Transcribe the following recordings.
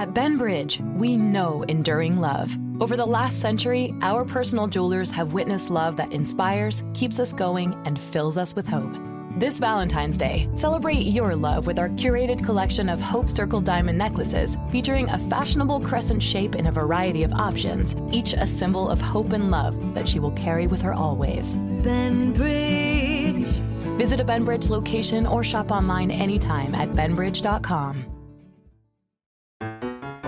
At Benbridge, we know enduring love. Over the last century, our personal jewelers have witnessed love that inspires, keeps us going, and fills us with hope. This Valentine's Day, celebrate your love with our curated collection of Hope Circle diamond necklaces featuring a fashionable crescent shape in a variety of options, each a symbol of hope and love that she will carry with her always. Benbridge. Visit a Benbridge location or shop online anytime at benbridge.com.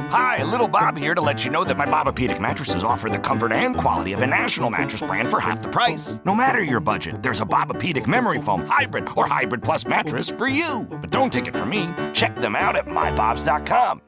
Hi, Little Bob here to let you know that my Bobapedic mattresses offer the comfort and quality of a national mattress brand for half the price. No matter your budget, there's a Bobapedic Memory Foam Hybrid or Hybrid Plus mattress for you. But don't take it from me. Check them out at mybobs.com.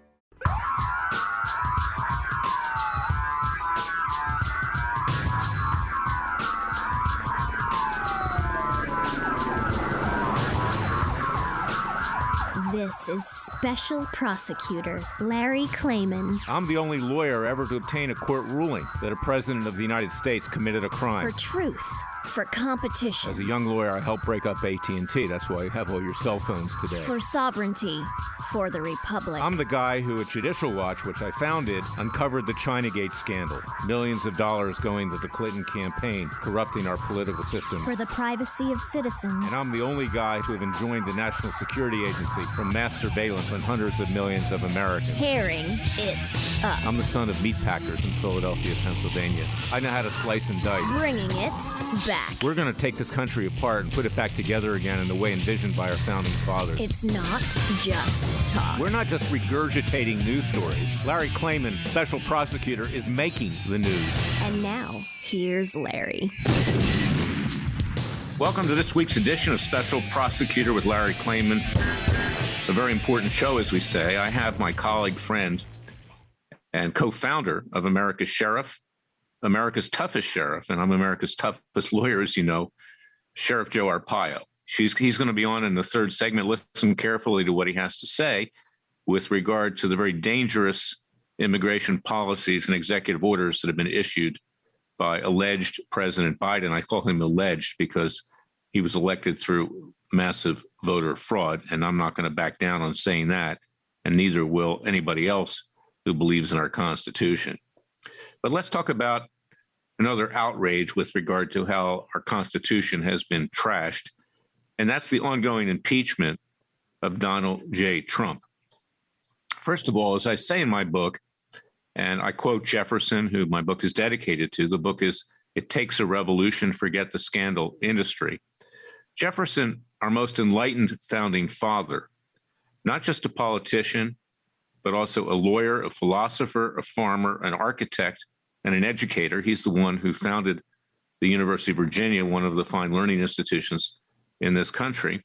This is Special Prosecutor Larry Klayman. I'm the only lawyer ever to obtain a court ruling that a president of the United States committed a crime. For truth, for competition. As a young lawyer, I helped break up AT&T. That's why you have all your cell phones today. For sovereignty, for the Republic. I'm the guy who at Judicial Watch, which I founded, uncovered the Chinagate scandal. Millions of dollars going to the Clinton campaign, corrupting our political system. For the privacy of citizens. And I'm the only guy to have enjoined the National Security Agency from mass surveillance on hundreds of millions of Americans. Tearing it up. I'm the son of meatpackers in Philadelphia, Pennsylvania. I know how to slice and dice. Bringing it back. We're going to take this country apart and put it back together again in the way envisioned by our founding fathers. It's not just talk. We're not just regurgitating news stories. Larry Klayman, special prosecutor, is making the news. And now, here's Larry. Welcome to this week's edition of Special Prosecutor with Larry Klayman. A very important show, as we say. I have my colleague, friend, and co-founder of America's Sheriff, America's toughest sheriff, and I'm America's toughest lawyer, as you know, Sheriff Joe Arpaio. He's going to be on in the third segment. Listen carefully to what he has to say with regard to the very dangerous immigration policies and executive orders that have been issued by alleged President Biden. I call him alleged because he was elected through massive voter fraud, and I'm not going to back down on saying that, and neither will anybody else who believes in our Constitution. But let's talk about another outrage with regard to how our Constitution has been trashed, and that's the ongoing impeachment of Donald J. Trump. First of all, as I say in my book, and I quote Jefferson, who my book is dedicated to, the book is It Takes a Revolution, Forget the Scandal Industry. Jefferson, our most enlightened founding father, not just a politician, but also a lawyer, a philosopher, a farmer, an architect, and an educator. He's the one who founded the University of Virginia, one of the fine learning institutions in this country.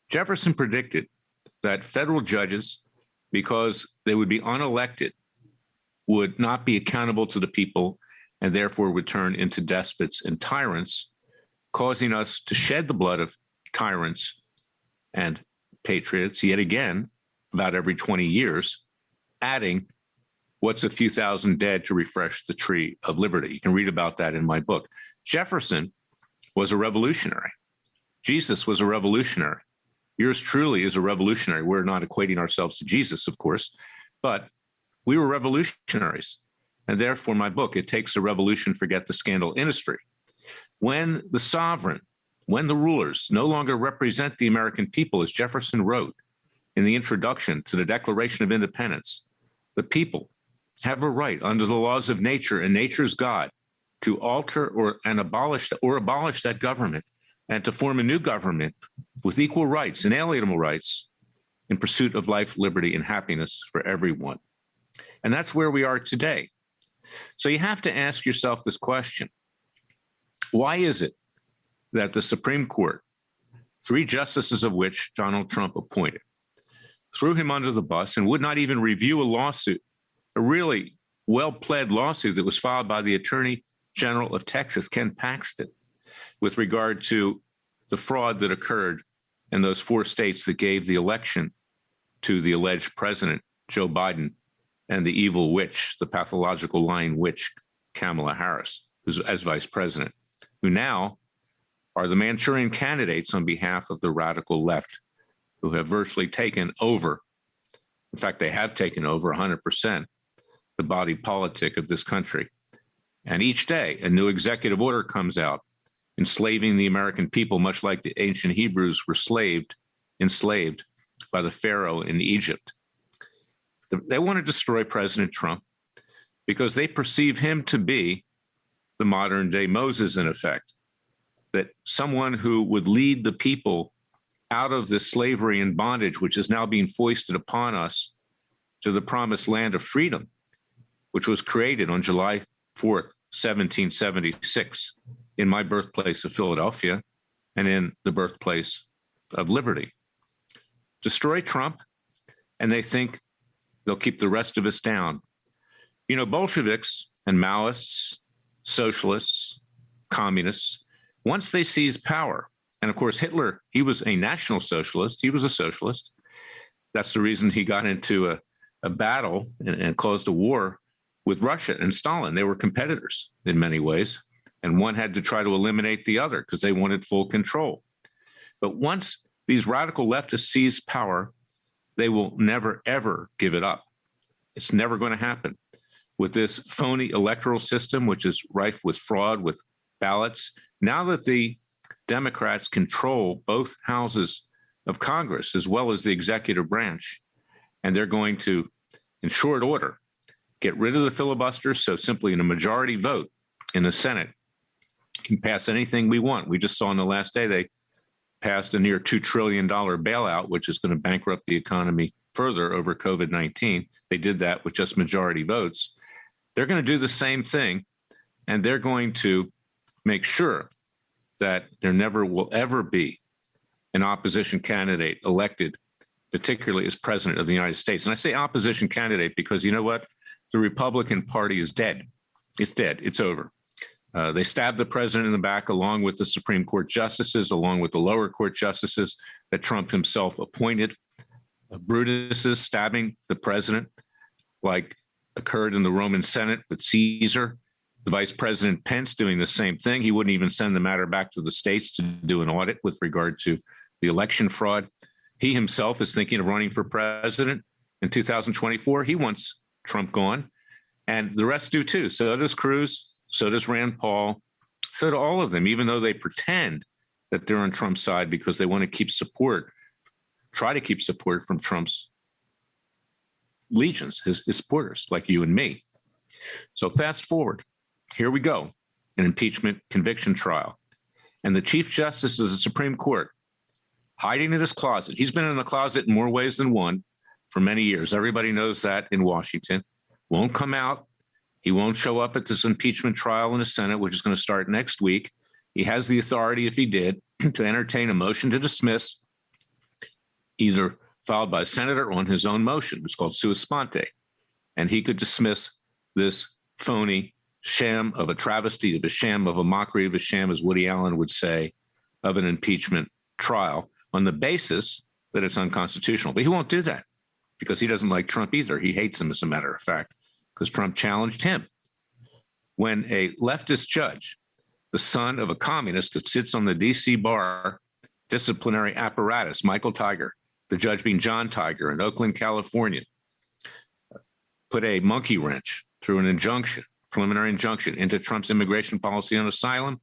Jefferson predicted that federal judges, because they would be unelected, would not be accountable to the people and therefore would turn into despots and tyrants, causing us to shed the blood of tyrants and patriots yet again about every 20 years, adding what's a few thousand dead to refresh the tree of liberty. You can read about that in my book. Jefferson was a revolutionary. Jesus was a revolutionary. Yours truly is a revolutionary. We're not equating ourselves to Jesus, of course, but we were revolutionaries. And therefore, my book, It Takes a Revolution, Forget the Scandal Industry. When the sovereign, when the rulers no longer represent the American people, as Jefferson wrote in the introduction to the Declaration of Independence, the people have a right under the laws of nature and nature's God to alter or abolish that government and to form a new government with equal rights, inalienable rights, in pursuit of life, liberty, and happiness for everyone. And that's where we are today. So you have to ask yourself this question. Why is it that the Supreme Court, 3 justices of which Donald Trump appointed, threw him under the bus and would not even review a lawsuit, a really well-pled lawsuit that was filed by the Attorney General of Texas, Ken Paxton, with regard to the fraud that occurred in those 4 states that gave the election to the alleged president, Joe Biden, and the evil witch, the pathological lying witch, Kamala Harris, who's as vice president, who now are the Manchurian candidates on behalf of the radical left, who have virtually taken over In fact, they have taken over 100% the body politic of this country. And each day, a new executive order comes out, enslaving the American people, much like the ancient Hebrews were enslaved by the Pharaoh in Egypt. They want to destroy President Trump because they perceive him to be the modern day Moses, in effect, that someone who would lead the people out of this slavery and bondage, which is now being foisted upon us, to the promised land of freedom, which was created on July 4th, 1776, in my birthplace of Philadelphia and in the birthplace of liberty. Destroy Trump, and they think they'll keep the rest of us down. You know, Bolsheviks and Maoists, socialists, communists, once they seize power, and of course, Hitler, he was a National Socialist. He was a socialist. That's the reason he got into a battle and caused a war with Russia and Stalin. They were competitors in many ways, and one had to try to eliminate the other because they wanted full control. But once these radical leftists seize power, they will never, ever give it up. It's never going to happen. With this phony electoral system, which is rife with fraud, with ballots, now that the Democrats control both houses of Congress as well as the executive branch, and they're going to, in short order, get rid of the filibuster, so simply in a majority vote in the Senate can pass anything we want. We just saw on the last day they passed a near $2 trillion bailout, which is going to bankrupt the economy further over COVID-19. They did that with just majority votes. They're going to do the same thing, and they're going to make sure that there never will ever be an opposition candidate elected, particularly as president of the United States. And I say opposition candidate because you know what? The Republican Party is dead. It's dead. It's over. They stabbed the president in the back along with the Supreme Court justices, along with the lower court justices that Trump himself appointed. Brutus stabbing the president like occurred in the Roman Senate with Caesar. The Vice President Pence doing the same thing. He wouldn't even send the matter back to the states to do an audit with regard to the election fraud. He himself is thinking of running for president in 2024. He wants Trump gone, and the rest do too. So does Cruz, so does Rand Paul, so do all of them, even though they pretend that they're on Trump's side because they want to keep support, try to keep support from Trump's legions, his supporters, like you and me. So fast forward. Here we go, an impeachment conviction trial. And the Chief Justice of the Supreme Court, hiding in his closet. He's been in the closet in more ways than one for many years. Everybody knows that in Washington. Won't come out. He won't show up at this impeachment trial in the Senate, which is going to start next week. He has the authority, if he did, to entertain a motion to dismiss, either filed by a senator on his own motion. It's called sua sponte. And he could dismiss this phony sham of a travesty, of a sham, of a mockery, of a sham, as Woody Allen would say, of an impeachment trial on the basis that it's unconstitutional. But he won't do that because he doesn't like Trump either. He hates him, as a matter of fact, because Trump challenged him. When a leftist judge, the son of a communist that sits on the D.C. bar disciplinary apparatus, Michael Tiger, the judge being John Tiger in Oakland, California, put a monkey wrench through an injunction, preliminary injunction, into Trump's immigration policy on asylum.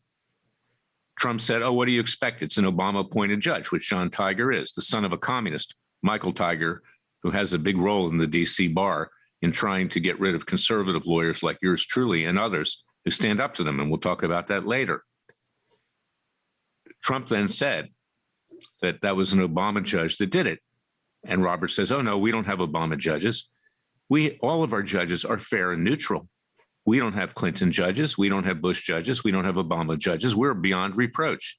Trump said, oh, what do you expect? It's an Obama-appointed judge, which John Tiger is, the son of a communist, Michael Tiger, who has a big role in the D.C. bar in trying to get rid of conservative lawyers like yours truly and others who stand up to them, and we'll talk about that later. Trump then said that that was an Obama judge that did it. And Roberts says, oh, no, we don't have Obama judges. All of our judges are fair and neutral. We don't have Clinton judges. We don't have Bush judges. We don't have Obama judges. We're beyond reproach.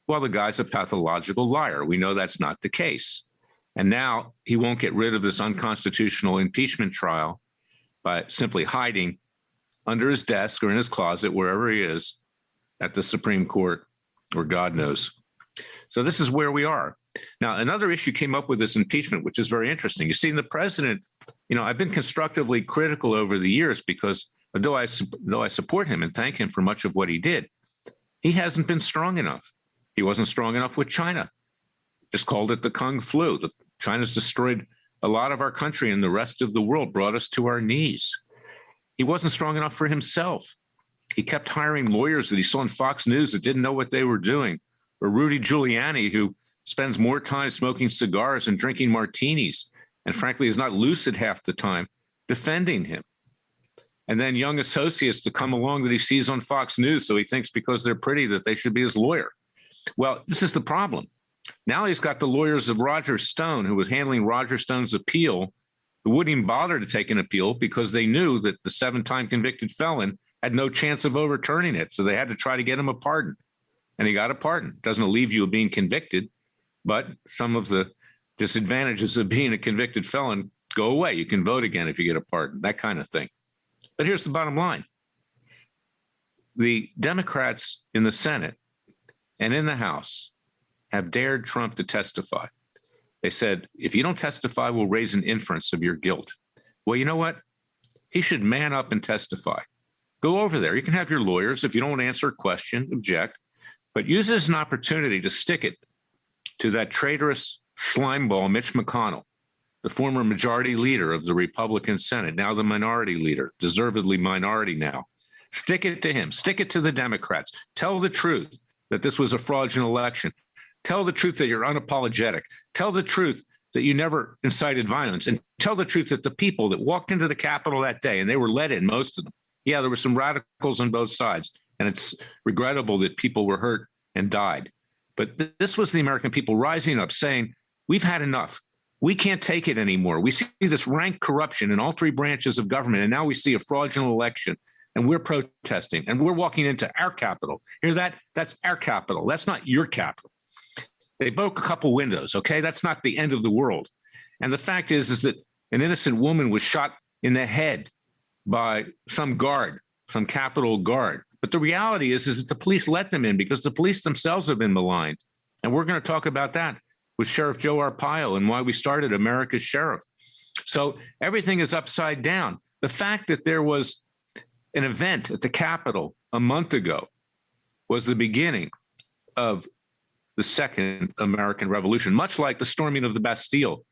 Well, the guy's a pathological liar. We know that's not the case. And now he won't get rid of this unconstitutional impeachment trial by simply hiding under his desk or in his closet, wherever he is, at the Supreme Court, or God knows. So this is where we are. Now, another issue came up with this impeachment, which is very interesting. You see, the president, I've been constructively critical over the years because though I support him and thank him for much of what he did, he hasn't been strong enough. He wasn't strong enough with China. Just called it the Kung flu. China's destroyed a lot of our country and the rest of the world brought us to our knees. He wasn't strong enough for himself. He kept hiring lawyers that he saw on Fox News that didn't know what they were doing, or Rudy Giuliani, who spends more time smoking cigars and drinking martinis, and frankly is not lucid half the time, defending him. And then young associates to come along that he sees on Fox News, so he thinks because they're pretty that they should be his lawyer. Well, this is the problem. Now he's got the lawyers of Roger Stone, who was handling Roger Stone's appeal, who wouldn't even bother to take an appeal because they knew that the 7-time convicted felon had no chance of overturning it. So they had to try to get him a pardon. And he got a pardon. It doesn't relieve you of being convicted, but some of the disadvantages of being a convicted felon go away. You can vote again if you get a pardon, that kind of thing. But here's the bottom line. The Democrats in the Senate and in the House have dared Trump to testify. They said, if you don't testify, we'll raise an inference of your guilt. Well, you know what? He should man up and testify. Go over there. You can have your lawyers. If you don't want to answer a question, object, but use it as an opportunity to stick it to that traitorous slimeball, Mitch McConnell, the former majority leader of the Republican Senate, now the minority leader, deservedly minority now. Stick it to him. Stick it to the Democrats. Tell the truth that this was a fraudulent election. Tell the truth that you're unapologetic. Tell the truth that you never incited violence. And tell the truth that the people that walked into the Capitol that day, and they were let in, most of them. Yeah, there were some radicals on both sides. And it's regrettable that people were hurt and died. But this was the American people rising up saying, we've had enough. We can't take it anymore. We see this rank corruption in all three branches of government. And now we see a fraudulent election. And we're protesting. And we're walking into our Capitol. Hear that? That's our Capitol. That's not your Capitol. They broke a couple windows, okay? That's not the end of the world. And the fact is that an innocent woman was shot in the head by some guard, some Capitol guard. But the reality is that the police let them in because the police themselves have been maligned. And we're going to talk about that with Sheriff Joe Arpaio and why we started America's Sheriff. So everything is upside down. The fact that there was an event at the Capitol a month ago was the beginning of the Second American Revolution, much like the storming of the Bastille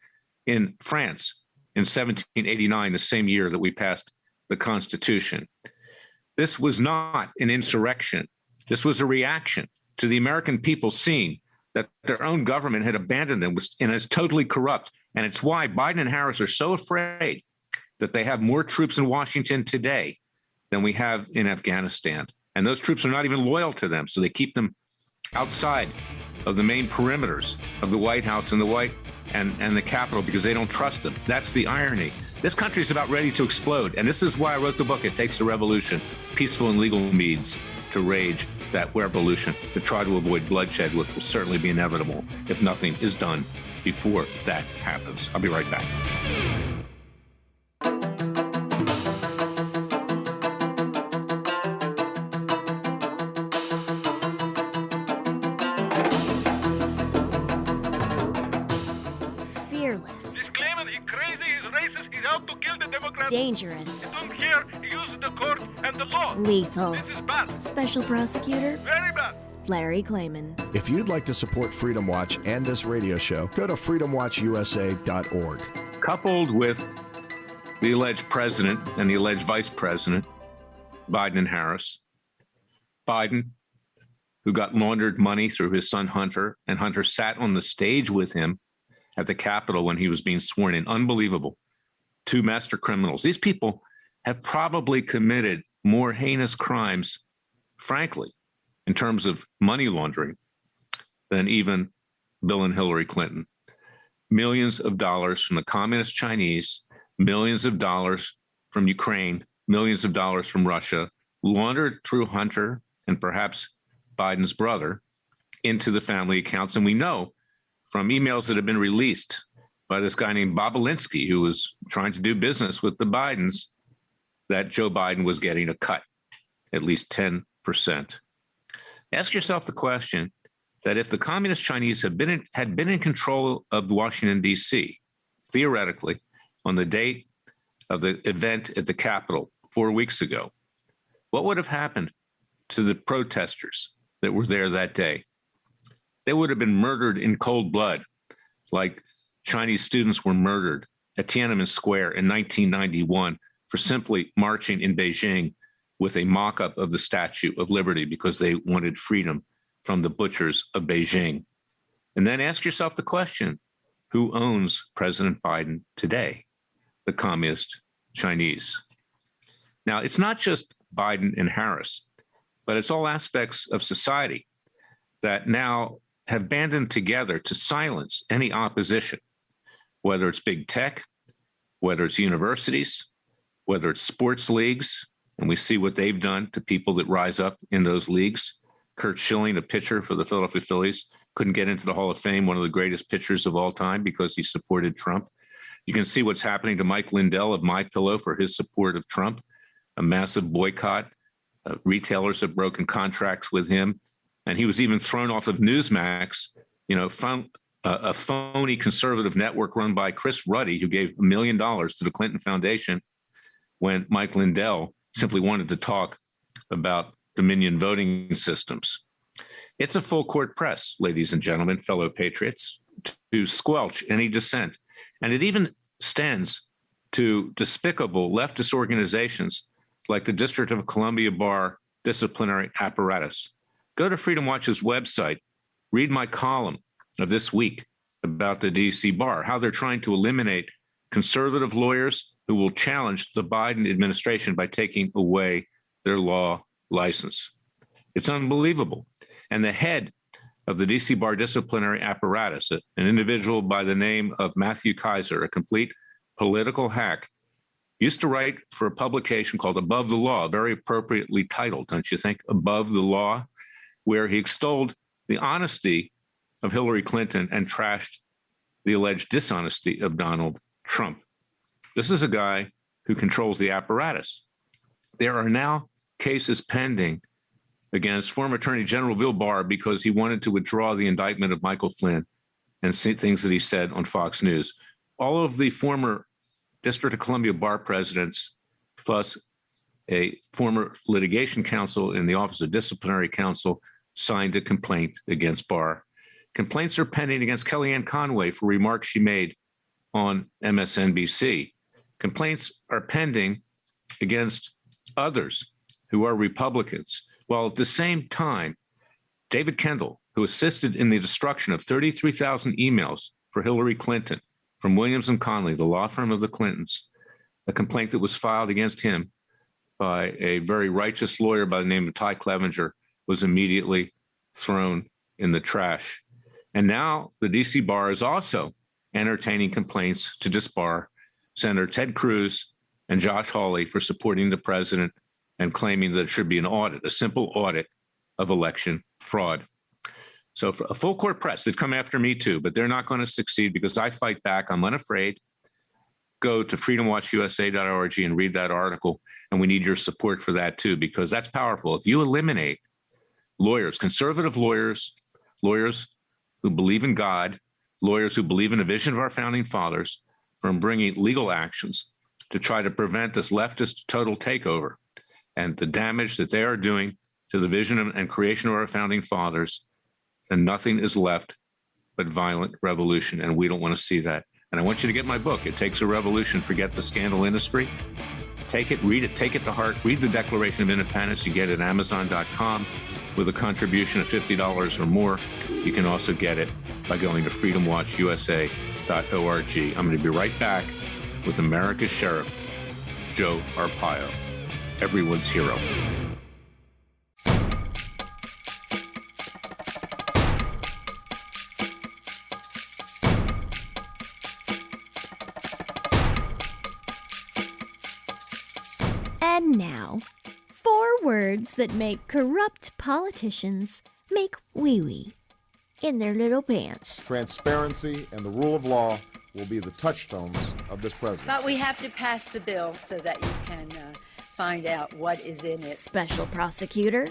in France in 1789, the same year that we passed the Constitution. This was not an insurrection. This was a reaction to the American people seeing that their own government had abandoned them and is totally corrupt. And it's why Biden and Harris are so afraid that they have more troops in Washington today than we have in Afghanistan. And those troops are not even loyal to them, so they keep them outside of the main perimeters of the White House and the Capitol because they don't trust them. That's the irony. This country is about ready to explode, and this is why I wrote the book, It Takes a Revolution, Peaceful and Legal Means to Rage That Revolution, to try to avoid bloodshed, which will certainly be inevitable if nothing is done before that happens. I'll be right back. Dangerous. Don't care. Use the court and the law. Lethal. This is bad. Special prosecutor. Very bad. Larry Klayman. If you'd like to support Freedom Watch and this radio show, go to freedomwatchusa.org. Coupled with the alleged president and the alleged vice president, Biden and Harris, Biden, who got laundered money through his son Hunter, and Hunter sat on the stage with him at the Capitol when he was being sworn in. Unbelievable. Two master criminals. These people have probably committed more heinous crimes, frankly, in terms of money laundering than even Bill and Hillary Clinton. Millions of dollars from the communist Chinese, millions of dollars from Ukraine, millions of dollars from Russia, laundered through Hunter and perhaps Biden's brother into the family accounts. And we know from emails that have been released by this guy named Bobolinsky, who was trying to do business with the Bidens, that Joe Biden was getting a cut, at least 10%. Ask yourself the question that if the communist Chinese had been in control of Washington, D.C., theoretically, on the date of the event at the Capitol 4 weeks ago, what would have happened to the protesters that were there that day? They would have been murdered in cold blood, like Chinese students were murdered at Tiananmen Square in 1991 for simply marching in Beijing with a mock-up of the Statue of Liberty because they wanted freedom from the butchers of Beijing. And then ask yourself the question, who owns President Biden today? The communist Chinese. Now, it's not just Biden and Harris, but it's all aspects of society that now have banded together to silence any opposition, whether it's big tech, whether it's universities, whether it's sports leagues, and we see what they've done to people that rise up in those leagues. Curt Schilling, a pitcher for the Philadelphia Phillies, couldn't get into the Hall of Fame, one of the greatest pitchers of all time because he supported Trump. You can see what's happening to Mike Lindell of MyPillow for his support of Trump, a massive boycott. Retailers have broken contracts with him. And he was even thrown off of Newsmax, a phony conservative network run by Chris Ruddy, who gave $1 million to the Clinton Foundation when Mike Lindell simply wanted to talk about Dominion voting systems. It's a full court press, ladies and gentlemen, fellow patriots, to squelch any dissent. And it even extends to despicable leftist organizations like the District of Columbia Bar Disciplinary Apparatus. Go to Freedom Watch's website, read my column of this week about the DC Bar, how they're trying to eliminate conservative lawyers who will challenge the Biden administration by taking away their law license. It's unbelievable. And the head of the DC Bar Disciplinary Apparatus, an individual by the name of Matthew Kaiser, a complete political hack, used to write for a publication called Above the Law, very appropriately titled, don't you think, Above the Law, where he extolled the honesty of Hillary Clinton and trashed the alleged dishonesty of Donald Trump. This is a guy who controls the apparatus. There are now cases pending against former Attorney General Bill Barr because he wanted to withdraw the indictment of Michael Flynn and see things that he said on Fox News. All of the former District of Columbia Bar presidents, plus a former litigation counsel in the Office of Disciplinary Counsel, signed a complaint against Barr. Complaints are pending against Kellyanne Conway for remarks she made on MSNBC. Complaints are pending against others who are Republicans, while at the same time, David Kendall, who assisted in the destruction of 33,000 emails for Hillary Clinton from Williams and Connolly, the law firm of the Clintons, a complaint that was filed against him by a very righteous lawyer by the name of Ty Clevenger, was immediately thrown in the trash. And now the DC Bar is also entertaining complaints to disbar Senator Ted Cruz and Josh Hawley for supporting the president and claiming that it should be an audit, a simple audit of election fraud. So for a full court press, they've come after me too, but they're not going to succeed because I fight back. I'm unafraid. Go to freedomwatchusa.org and read that article. And we need your support for that too, because that's powerful. If you eliminate lawyers, conservative lawyers, lawyers who believe in God, lawyers who believe in a vision of our founding fathers, from bringing legal actions to try to prevent this leftist total takeover and the damage that they are doing to the vision and creation of our founding fathers, then nothing is left but violent revolution. And we don't want to see that. And I want you to get my book, It Takes a Revolution, Forget the Scandal Industry. Take it, read it, take it to heart. Read the Declaration of Independence. You get it at Amazon.com with a contribution of $50 or more. You can also get it by going to freedomwatchusa.org. I'm going to be right back with America's Sheriff, Joe Arpaio, everyone's hero. And now, 4 words that make corrupt politicians make wee-wee in their little pants. Transparency and the rule of law will be the touchstones of this presidency. But we have to pass the bill so that you can find out what is in it. Special Prosecutor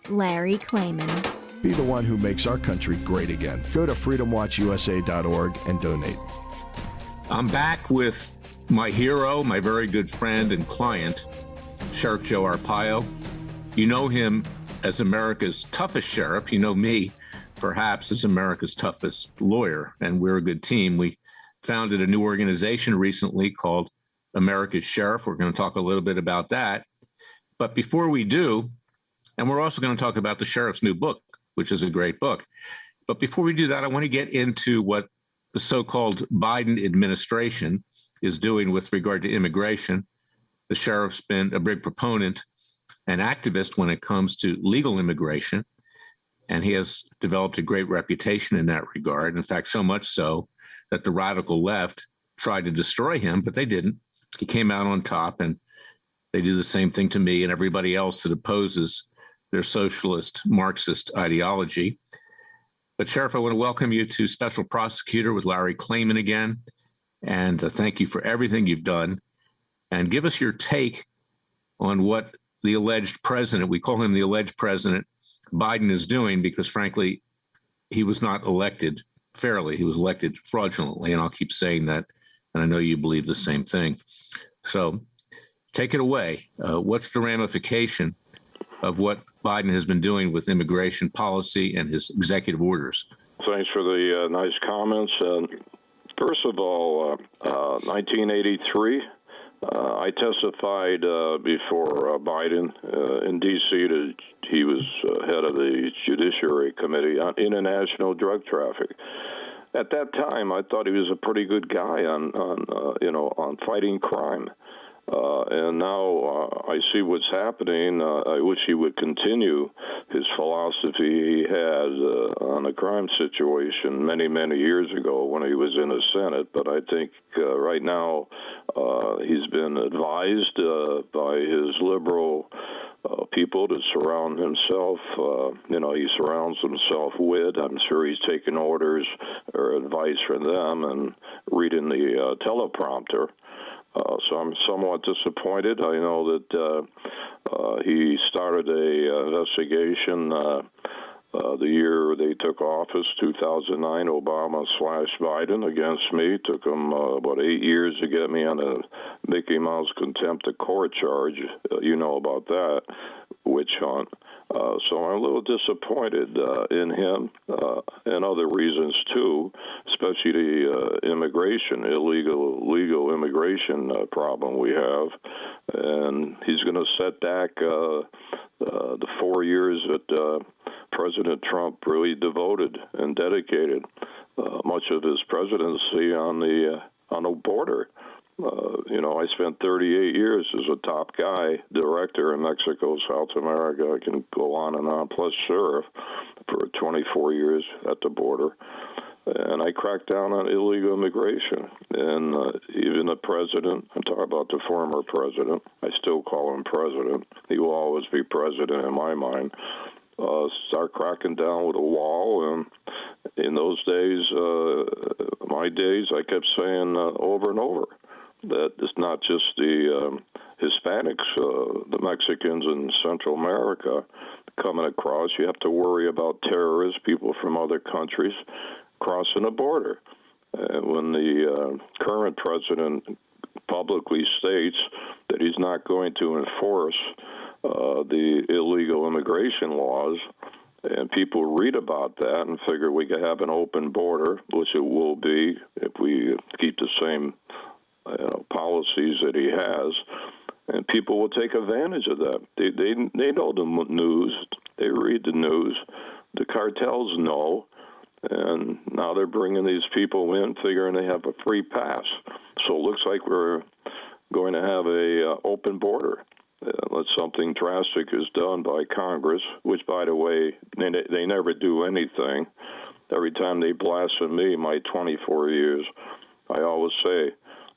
Larry Klayman. Be the one who makes our country great again. Go to freedomwatchusa.org and donate. I'm back with my hero, my very good friend and client, Sheriff Joe Arpaio. You know him as America's toughest sheriff. You know me, perhaps, as America's toughest lawyer, and we're a good team. We founded a new organization recently called America's Sheriff. We're going to talk a little bit about that. But before we do, and we're also going to talk about the sheriff's new book, which is a great book. But before we do that, I want to get into what the so-called Biden administration is doing with regard to immigration. The sheriff's been a big proponent and activist when it comes to legal immigration, and he has developed a great reputation in that regard. In fact, so much so that the radical left tried to destroy him, but they didn't. He came out on top, and they do the same thing to me and everybody else that opposes their socialist Marxist ideology. But Sheriff, I want to welcome you to Special Prosecutor with Larry Klayman again, and thank you for everything you've done. And give us your take on what the alleged president, we call him the alleged president, Biden, is doing, because frankly, he was not elected fairly. He was elected fraudulently, and I'll keep saying that, and I know you believe the same thing. So take it away. What's the ramification of what Biden has been doing with immigration policy and his executive orders? Thanks for the nice comments. First of all, 1983, I testified before Biden in D.C. that he was head of the Judiciary Committee on international drug traffic. At that time, I thought he was a pretty good guy on fighting crime. And now I see what's happening. I wish he would continue his philosophy he had on the crime situation many, many years ago when he was in the Senate. But I think right now he's been advised by his liberal people to surround himself. He surrounds himself with. I'm sure he's taking orders or advice from them and reading the teleprompter. So I'm somewhat disappointed. I know that he started a investigation the year they took office, 2009, Obama/Biden, against me. Took him about 8 years to get me on a Mickey Mouse contempt of court charge. You know about that, witch hunt. So I'm a little disappointed in him and other reasons, too, especially the illegal immigration problem we have. And he's going to set back the 4 years that President Trump really devoted and dedicated much of his presidency on the border. I spent 38 years as a top guy, director in Mexico, South America. I can go on, plus sheriff for 24 years at the border. And I cracked down on illegal immigration. And even the president, I'm talking about the former president, I still call him president. He will always be president in my mind. Start cracking down with a wall. And in those days, my days, I kept saying over and over that it's not just the Hispanics, the Mexicans in Central America coming across. You have to worry about terrorists, people from other countries crossing the border. And when the current president publicly states that he's not going to enforce the illegal immigration laws, and people read about that and figure we could have an open border, which it will be if we keep the same policies that he has, and people will take advantage of that. They know the news. They read the news. The cartels know, and now they're bringing these people in, figuring they have a free pass. So it looks like we're going to have a open border unless something drastic is done by Congress, which, by the way, they never do anything. Every time they blaspheme me, my 24 years, I always say,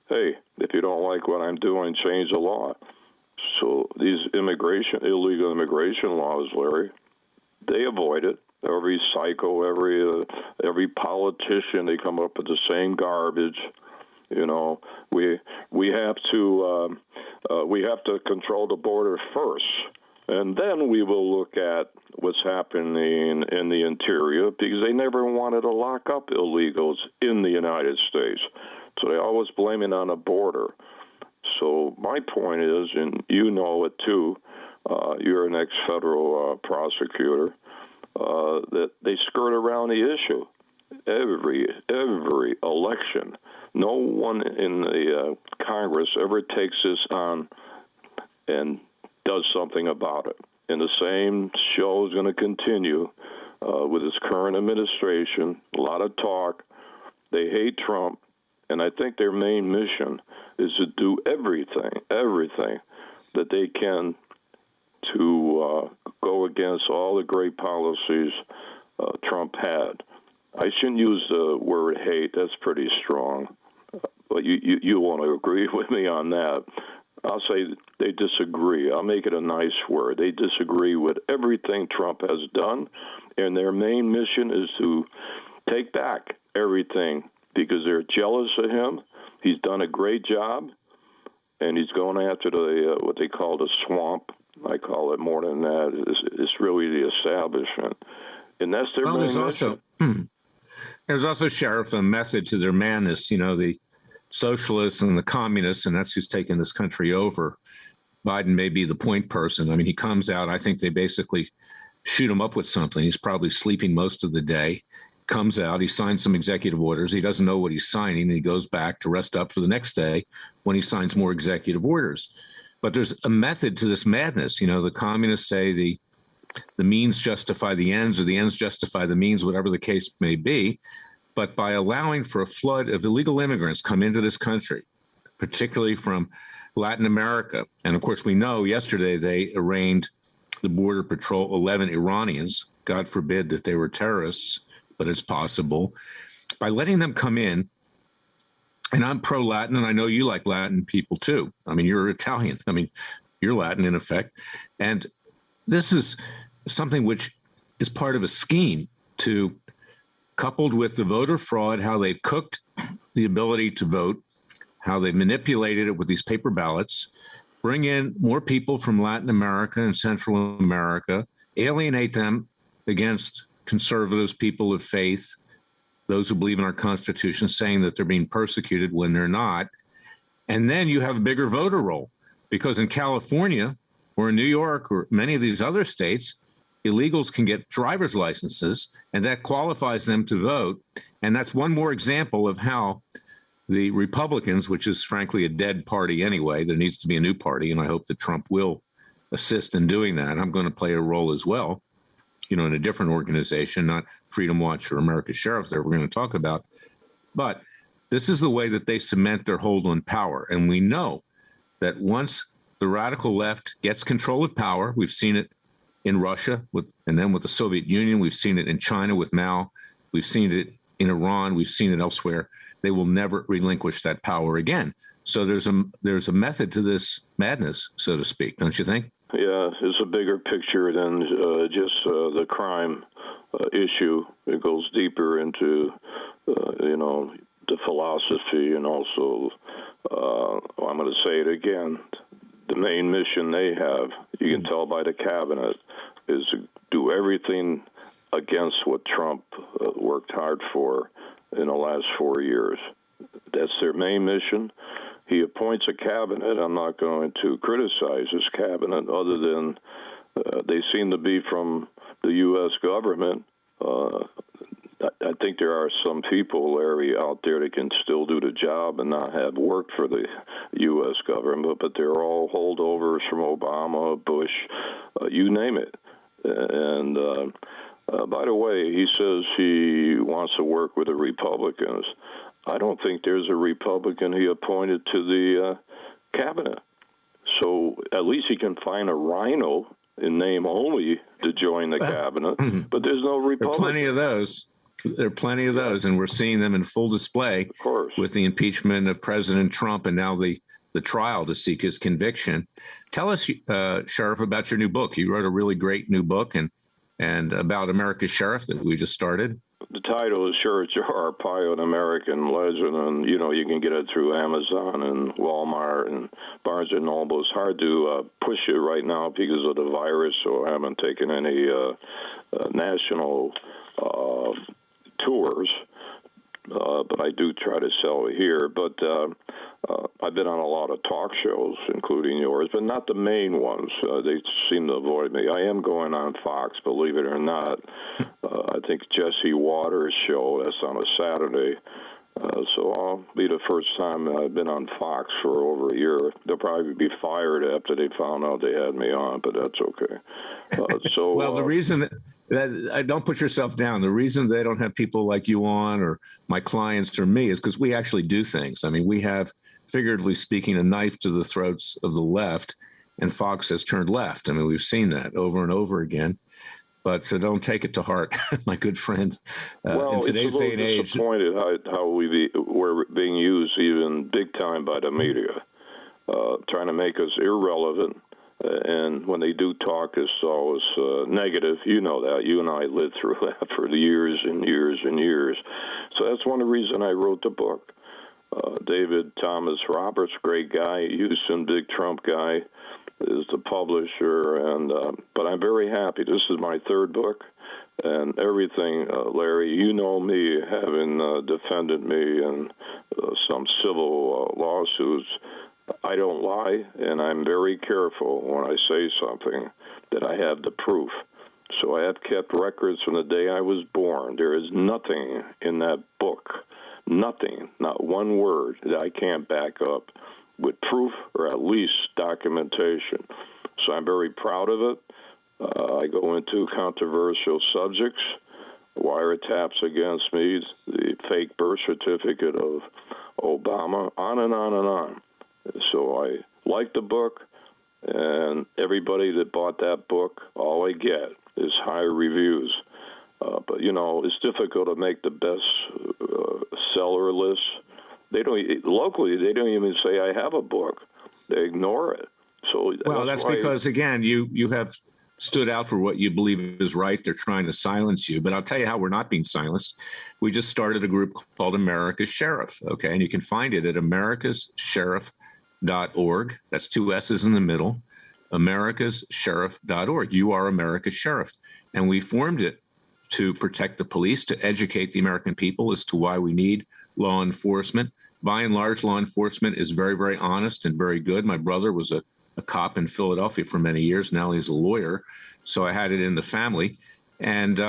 hey, if you don't like what I'm doing, change the law. So these illegal immigration laws, Larry, they avoid it. Every psycho, every politician, they come up with the same garbage. We have to control the border first, and then we will look at what's happening in the interior, because they never wanted to lock up illegals in the United States. So they always blame it on the border. So my point is, and you know it too, you're an ex-federal prosecutor, that they skirt around the issue. Every election, No one in the Congress ever takes this on and does something about it. And the same show is going to continue with this current administration. A lot of talk. They hate Trump, and I think their main mission is to do everything that they can to go against all the great policies Trump had. I shouldn't use the word hate. That's pretty strong. But you want to agree with me on that. I'll say they disagree. I'll make it a nice word. They disagree with everything Trump has done, and their main mission is to take back everything because they're jealous of him. He's done a great job, and he's going after the what they call the swamp. I call it more than that. It's really the establishment, and that's their main mission. There's also, Sheriff, a method to their madness. You know, the socialists and the communists, and that's who's taking this country over. Biden may be the point person. I mean, he comes out, I think they basically shoot him up with something. He's probably sleeping most of the day. Comes out, he signs some executive orders. He doesn't know what he's signing, and he goes back to rest up for the next day when he signs more executive orders. But there's a method to this madness. You know, the communists say the means justify the ends, or the ends justify the means, whatever the case may be. But by allowing for a flood of illegal immigrants come into this country, particularly from Latin America, and of course we know yesterday they arraigned the Border Patrol 11 Iranians. God forbid that they were terrorists, but it's possible. By letting them come in, and I'm pro-Latin, and I know you like Latin people too. I mean, you're Italian. I mean, you're Latin in effect. And this is something which is part of a scheme to, coupled with the voter fraud, how they've cooked the ability to vote, how they've manipulated it with these paper ballots, bring in more people from Latin America and Central America, alienate them against conservatives, people of faith, those who believe in our Constitution, saying that they're being persecuted when they're not. And then you have a bigger voter roll, because in California or in New York or many of these other states, illegals can get driver's licenses, and that qualifies them to vote. And that's one more example of how the Republicans, which is frankly a dead party anyway, there needs to be a new party, and I hope that Trump will assist in doing that. I'm going to play a role as well, you know, in a different organization, not Freedom Watch or America's Sheriff that we're going to talk about. But this is the way that they cement their hold on power. And we know that once the radical left gets control of power, we've seen it in Russia, and then with the Soviet Union. We've seen it in China with Mao. We've seen it in Iran. We've seen it elsewhere. They will never relinquish that power again. So there's a method to this madness, so to speak, don't you think? Yeah, it's a bigger picture than just the crime issue. It goes deeper into, the philosophy, and also, I'm going to say it again, the main mission they have, you can tell by the cabinet, is to do everything against what Trump worked hard for in the last 4 years. That's their main mission. He appoints a cabinet. I'm not going to criticize his cabinet, other than they seem to be from the U.S. government. I think there are some people, Larry, out there that can still do the job and not have worked for the U.S. government, but they're all holdovers from Obama, Bush, you name it. And by the way, he says he wants to work with the Republicans. I don't think there's a Republican he appointed to the cabinet. So at least he can find a rhino in name only to join the cabinet, but there's no Republican. There are plenty of those. There are plenty of those, and we're seeing them in full display, of course, with the impeachment of President Trump and now the trial to seek his conviction. Tell us, Sheriff, about your new book. You wrote a really great new book and about America's Sheriff that we just started. The title is ARPAIO, an American Legend, and you can get it through Amazon and Walmart and Barnes and Noble. It's hard to push it right now because of the virus, so I haven't taken any national tours, but I do try to sell it here. But I've been on a lot of talk shows, including yours, but not the main ones. They seem to avoid me. I am going on Fox, believe it or not. I think Jesse Waters' show, that's on a Saturday, So I'll be the first time I've been on Fox for over a year. They'll probably be fired after they found out they had me on, but that's okay. Well, the reason that don't put yourself down. The reason they don't have people like you on, or my clients or me, is because we actually do things. I mean, we have, figuratively speaking, a knife to the throats of the left, and Fox has turned left. I mean, we've seen that over and over again. But so don't take it to heart, my good friend. In today's day and age, disappointed how we're being used even big time by the media, trying to make us irrelevant. And when they do talk, it's always negative. You know that. You and I lived through that for years and years and years. So that's one of the reasons I wrote the book. David Thomas Roberts, great guy, Houston, big Trump guy, is the publisher, and but I'm very happy. This is my third book, and everything, Larry, you know me, having defended me in some civil lawsuits. I don't lie, and I'm very careful when I say something that I have the proof. So I have kept records from the day I was born. There is nothing in that book, nothing, not one word that I can't back up with proof or at least documentation. So I'm very proud of it. I go into controversial subjects, wiretaps against me, the fake birth certificate of Obama, on and on and on. So I like the book, and everybody that bought that book, all I get is high reviews. But, you know, it's difficult to make the best seller list. Locally, they don't even say I have a book. They ignore it. So that's because, again, you have stood out for what you believe is right. They're trying to silence you. But I'll tell you how we're not being silenced. We just started a group called America's Sheriff, okay? And you can find it at americassheriff.org. That's 2 S's in the middle, americassheriff.org. You are America's Sheriff. And we formed it to protect the police, to educate the American people as to why we need law enforcement. By and large, law enforcement is very, very honest and very good. My brother was a cop in Philadelphia for many years. Now he's a lawyer. So I had it in the family. And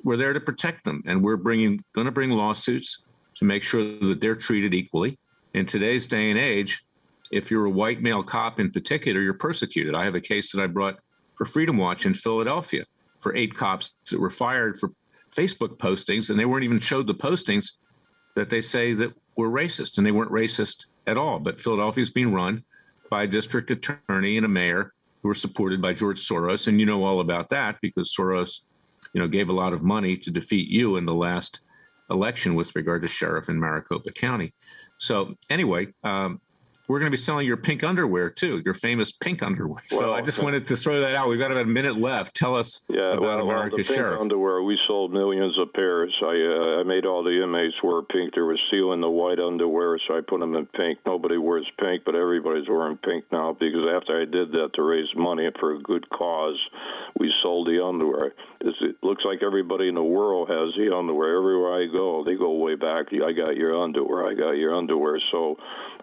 we're there to protect them. And we're going to bring lawsuits to make sure that they're treated equally. In today's day and age, if you're a white male cop in particular, you're persecuted. I have a case that I brought for Freedom Watch in Philadelphia for 8 cops that were fired for Facebook postings, and they weren't even showed the postings that they say that were racist, and they weren't racist at all. But Philadelphia's being run by a district attorney and a mayor who are supported by George Soros, and you know all about that because Soros, gave a lot of money to defeat you in the last election with regard to sheriff in Maricopa County. So anyway, we're going to be selling your pink underwear too, your famous pink underwear. So I just wanted to throw that out. We've got about a minute left. Tell us about America's Sheriff. The pink underwear, we sold millions of pairs. I made all the inmates wear pink. They were stealing the white underwear, so I put them in pink. Nobody wears pink, but everybody's wearing pink now because after I did that to raise money for a good cause, we sold the underwear. It looks like everybody in the world has the underwear. Everywhere I go, they go way back. I got your underwear. I got your underwear. So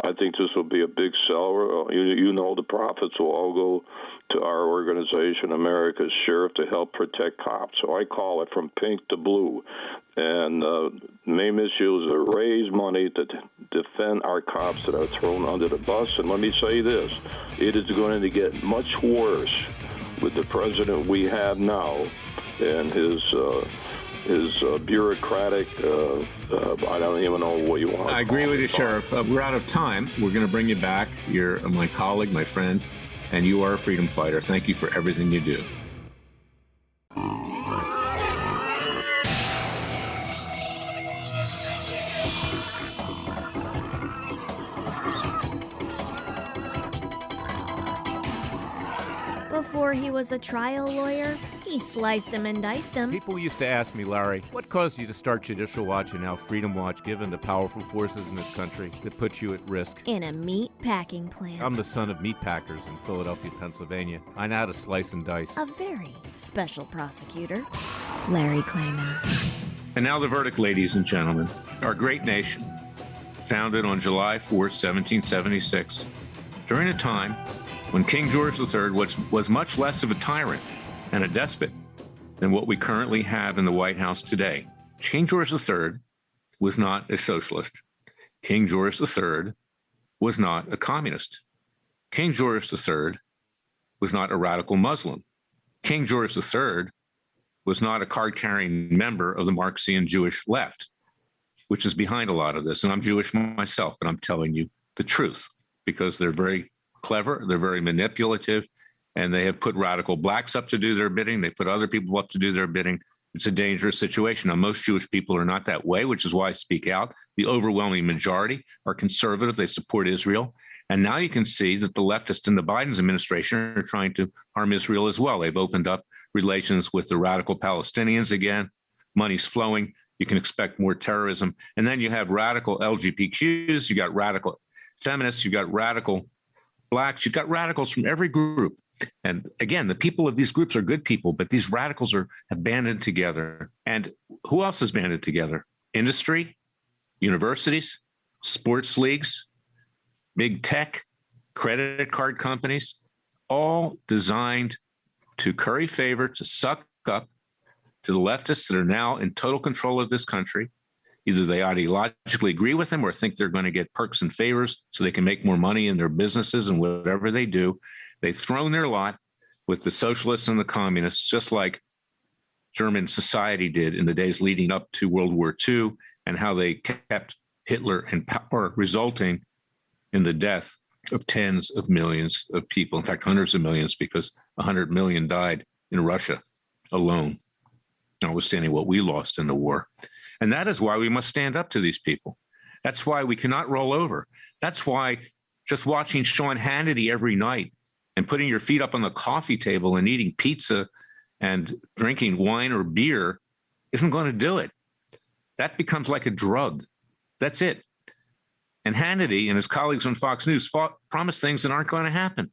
I think this will be a big seller. You know the profits will all go to our organization, America's Sheriff, to help protect cops. So I call it from pink to blue. And the main issue is to raise money to defend our cops that are thrown under the bus. And let me say this, it is going to get much worse with the president we have now and his bureaucratic, I don't even know what you want. I agree with you, Sheriff. We're out of time. We're going to bring you back. You're my colleague, my friend, and you are a freedom fighter. Thank you for everything you do. Before he was a trial lawyer, he sliced him and diced him. People used to ask me, Larry, what caused you to start Judicial Watch and now Freedom Watch, given the powerful forces in this country that put you at risk? In a meat packing plant. I'm the son of meat packers in Philadelphia, Pennsylvania. I know how to slice and dice. A very special prosecutor, Larry Klayman. And now the verdict, ladies and gentlemen. Our great nation, founded on July 4th, 1776, during a time when King George III was much less of a tyrant and a despot than what we currently have in the White House today. King George III was not a socialist. King George III was not a communist. King George III was not a radical Muslim. King George III was not a card-carrying member of the Marxian Jewish left, which is behind a lot of this. And I'm Jewish myself, but I'm telling you the truth because they're very clever, they're very manipulative, and they have put radical blacks up to do their bidding. They put other people up to do their bidding. It's a dangerous situation. Now, most Jewish people are not that way, which is why I speak out. The overwhelming majority are conservative. They support Israel. And now you can see that the leftists in the Biden's administration are trying to harm Israel as well. They've opened up relations with the radical Palestinians again. Money's flowing. You can expect more terrorism. And then you have radical LGBTQs. You got radical feminists. You got radical blacks. You've got radicals from every group. And again, the people of these groups are good people, but these radicals have banded together. And who else has banded together? Industry, universities, sports leagues, big tech, credit card companies, all designed to curry favor, to suck up to the leftists that are now in total control of this country. Either they ideologically agree with them or think they're going to get perks and favors so they can make more money in their businesses and whatever they do. They've thrown their lot with the socialists and the communists, just like German society did in the days leading up to World War II, and how they kept Hitler in power, resulting in the death of tens of millions of people. In fact, hundreds of millions, because 100 million died in Russia alone, notwithstanding what we lost in the war. And that is why we must stand up to these people. That's why we cannot roll over. That's why just watching Sean Hannity every night and putting your feet up on the coffee table and eating pizza and drinking wine or beer isn't going to do it. That becomes like a drug. That's it. And Hannity and his colleagues on Fox News promise things that aren't going to happen.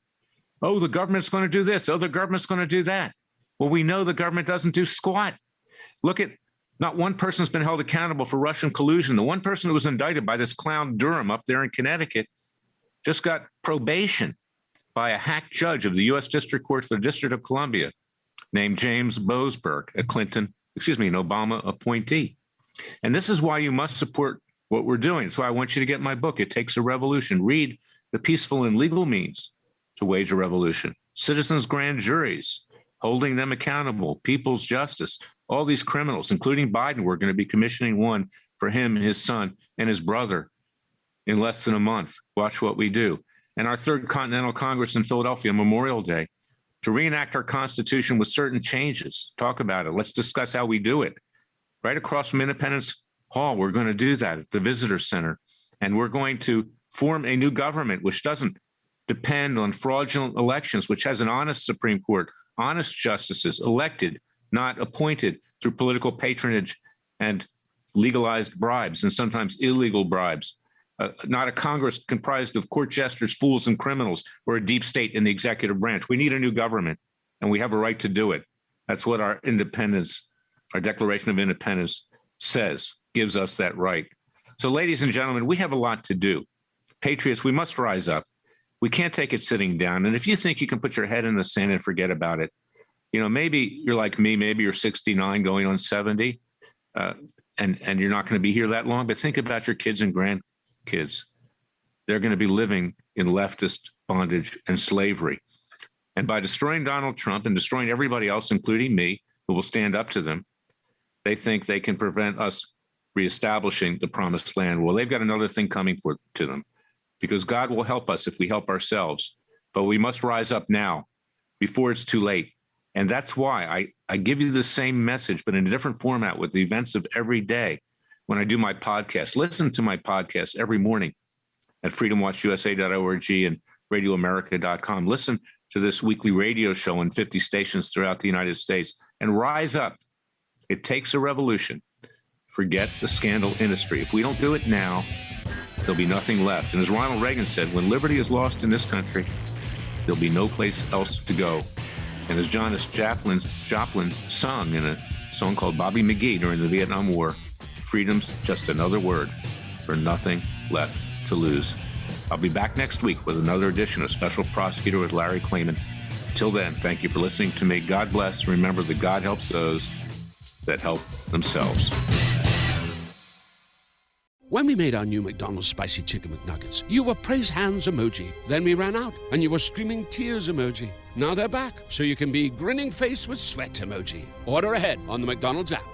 Oh, the government's going to do this. Oh, the government's going to do that. Well, we know the government doesn't do squat. Look at, not one person's been held accountable for Russian collusion. The one person who was indicted by this clown Durham up there in Connecticut just got probation by a hack judge of the U.S. District Court for the District of Columbia named James Boasberg, an Obama appointee. And this is why you must support what we're doing. So I want you to get my book, It Takes a Revolution. Read The Peaceful and Legal Means to Wage a Revolution. Citizens' grand juries, holding them accountable, people's justice, all these criminals, including Biden. We're going to be commissioning one for him, his son, and his brother in less than a month. Watch what we do. And our Third Continental Congress in Philadelphia, Memorial Day, to reenact our Constitution with certain changes. Talk about it. Let's discuss how we do it. Right across from Independence Hall, we're going to do that at the Visitor Center. And we're going to form a new government which doesn't depend on fraudulent elections, which has an honest Supreme Court, honest justices, elected, not appointed through political patronage and legalized bribes, and sometimes illegal bribes. Not a Congress comprised of court jesters, fools, and criminals, or a deep state in the executive branch. We need a new government, and we have a right to do it. That's what our independence, our Declaration of Independence says, gives us that right. So, ladies and gentlemen, we have a lot to do. Patriots, we must rise up. We can't take it sitting down. And if you think you can put your head in the sand and forget about it, maybe you're like me, maybe you're 69 going on 70, and you're not going to be here that long, but think about your kids and grandkids. They're going to be living in leftist bondage and slavery. And by destroying Donald Trump and destroying everybody else, including me, who will stand up to them, they think they can prevent us reestablishing the promised land. Well, they've got another thing coming to them, because God will help us if we help ourselves. But we must rise up now before it's too late. And that's why I give you the same message, but in a different format with the events of every day when I do my podcast. Listen to my podcast every morning at freedomwatchusa.org and radioamerica.com. Listen to this weekly radio show on 50 stations throughout the United States and rise up. It takes a revolution. Forget the scandal industry. If we don't do it now, there'll be nothing left. And as Ronald Reagan said, when liberty is lost in this country, there'll be no place else to go. And as Janis Joplin sung in a song called Bobby McGee during the Vietnam War, freedom's just another word for nothing left to lose. I'll be back next week with another edition of Special Prosecutor with Larry Klayman. Till then, thank you for listening to me. God bless. Remember that God helps those that help themselves. When we made our new McDonald's Spicy Chicken McNuggets, you were praise hands emoji. Then we ran out, and you were screaming tears emoji. Now they're back, so you can be grinning face with sweat emoji. Order ahead on the McDonald's app.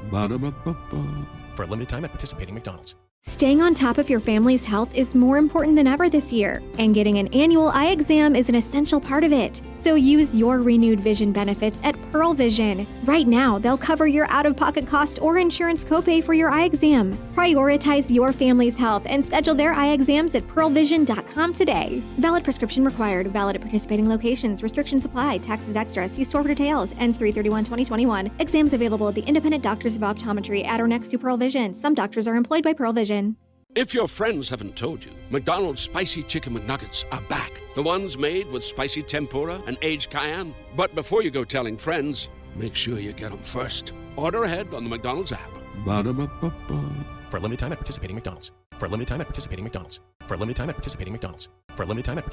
Ba-da-ba-ba-ba. For a limited time at participating McDonald's. Staying on top of your family's health is more important than ever this year, and getting an annual eye exam is an essential part of it. So use your renewed vision benefits at Pearl Vision. Right now, they'll cover your out-of-pocket cost or insurance copay for your eye exam. Prioritize your family's health and schedule their eye exams at pearlvision.com today. Valid prescription required. Valid at participating locations. Restrictions apply. Taxes extra. See store for details. Ends 3/31/2021. Exams available at the independent doctors of optometry at or next to Pearl Vision. Some doctors are employed by Pearl Vision. If your friends haven't told you, McDonald's Spicy Chicken McNuggets are back. The ones made with spicy tempura and aged cayenne. But before you go telling friends, make sure you get them first. Order ahead on the McDonald's app. Ba-da-ba-ba-ba. For a limited time at participating McDonald's. For a limited time at participating McDonald's. For a limited time at participating McDonald's. For a limited time at participating